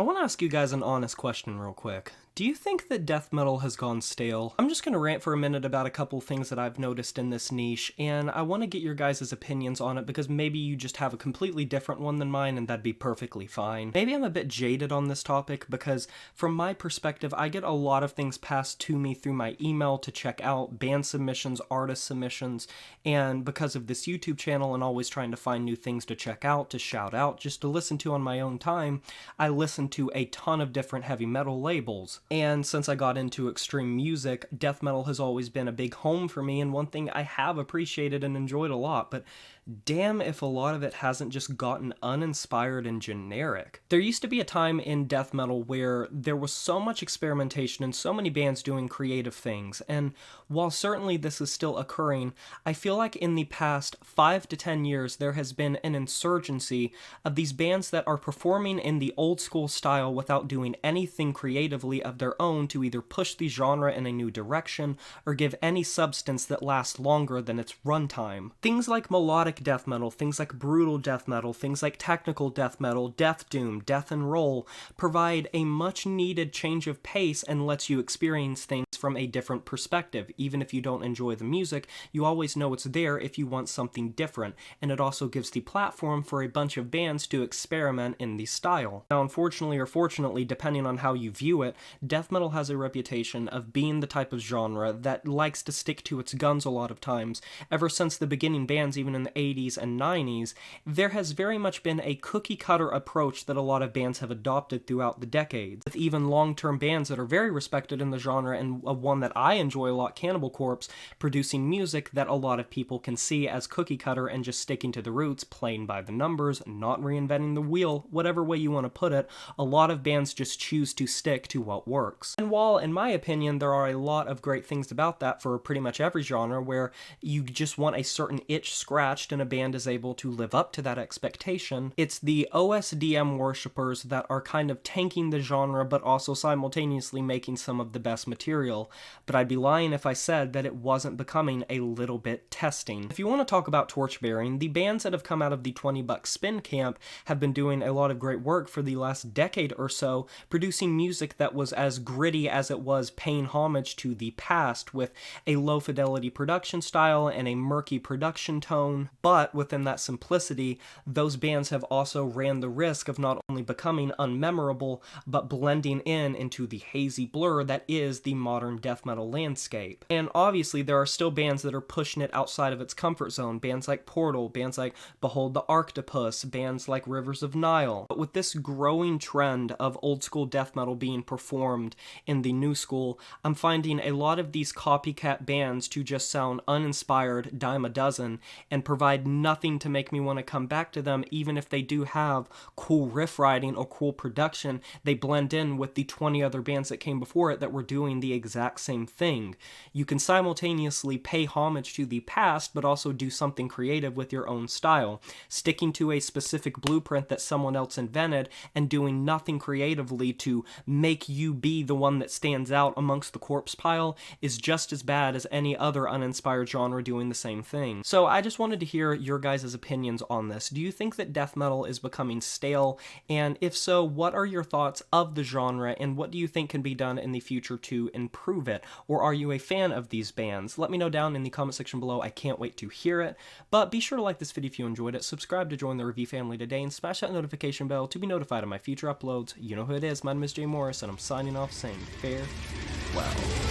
I want to ask you guys an honest question real quick. Do you think that death metal has gone stale? I'm just going to rant for a minute about a couple things that I've noticed in this niche, and I want to get your guys' opinions on it because maybe you just have a completely different one than mine, and that'd be perfectly fine. Maybe I'm a bit jaded on this topic because, from my perspective, I get a lot of things passed to me through my email to check out, band submissions, artist submissions, and because of this YouTube channel and always trying to find new things to check out, to shout out, just to listen to on my own time, I listen to a ton of different heavy metal labels. And since I got into extreme music, death metal has always been a big home for me and one thing I have appreciated and enjoyed a lot, but damn if a lot of it hasn't just gotten uninspired and generic. There used to be a time in death metal where there was so much experimentation and so many bands doing creative things, and while certainly this is still occurring, I feel like in the past 5 to 10 years there has been an insurgency of these bands that are performing in the old school style without doing anything creatively of their own to either push the genre in a new direction or give any substance that lasts longer than its runtime. Things like melodic death metal, things like brutal death metal, things like technical death metal, death doom, death and roll provide a much needed change of pace and lets you experience things from a different perspective. Even if you don't enjoy the music, you always know it's there if you want something different, and it also gives the platform for a bunch of bands to experiment in the style. Now, unfortunately or fortunately, depending on how you view it, death metal has a reputation of being the type of genre that likes to stick to its guns a lot of times. Ever since the beginning bands, even in the 80s and 90s, there has very much been a cookie-cutter approach that a lot of bands have adopted throughout the decades, with even long-term bands that are very respected in the genre, and one that I enjoy a lot, Cannibal Corpse, producing music that a lot of people can see as cookie-cutter and just sticking to the roots, playing by the numbers, not reinventing the wheel, whatever way you want to put it. A lot of bands just choose to stick to what works. And while, in my opinion, there are a lot of great things about that for pretty much every genre, where you just want a certain itch scratched and a band is able to live up to that expectation, it's the OSDM worshippers that are kind of tanking the genre but also simultaneously making some of the best material. But I'd be lying if I said that it wasn't becoming a little bit testing. If you want to talk about torchbearing, the bands that have come out of the 20 buck spin camp have been doing a lot of great work for the last decade or so, producing music that was as gritty as it was paying homage to the past, with a low fidelity production style and a murky production tone. But within that simplicity, those bands have also ran the risk of not only becoming unmemorable, but blending into the hazy blur that is the modern death metal landscape. And obviously there are still bands that are pushing it outside of its comfort zone, bands like Portal, bands like Behold the Arctopus, bands like Rivers of Nile. But with this growing trend of old school death metal being performed in the new school, I'm finding a lot of these copycat bands to just sound uninspired, dime a dozen, and provide nothing to make me want to come back to them. Even if they do have cool riff writing or cool production, they blend in with the 20 other bands that came before it that were doing the exact same thing. You can simultaneously pay homage to the past, but also do something creative with your own style, sticking to a specific blueprint that someone else invented and doing nothing creatively to make you be the one that stands out amongst the corpse pile is just as bad as any other uninspired genre doing the same thing. So I just wanted to hear your guys' opinions on this. Do you think that death metal is becoming stale? And if so, what are your thoughts of the genre, and what do you think can be done in the future to improve it? Or are you a fan of these bands? Let me know down in the comment section below. I can't wait to hear it. But be sure to like this video if you enjoyed it, subscribe to join the review family today, and smash that notification bell to be notified of my future uploads. You know who it is, my name is Jay Morris, and I'm signing off saying farewell.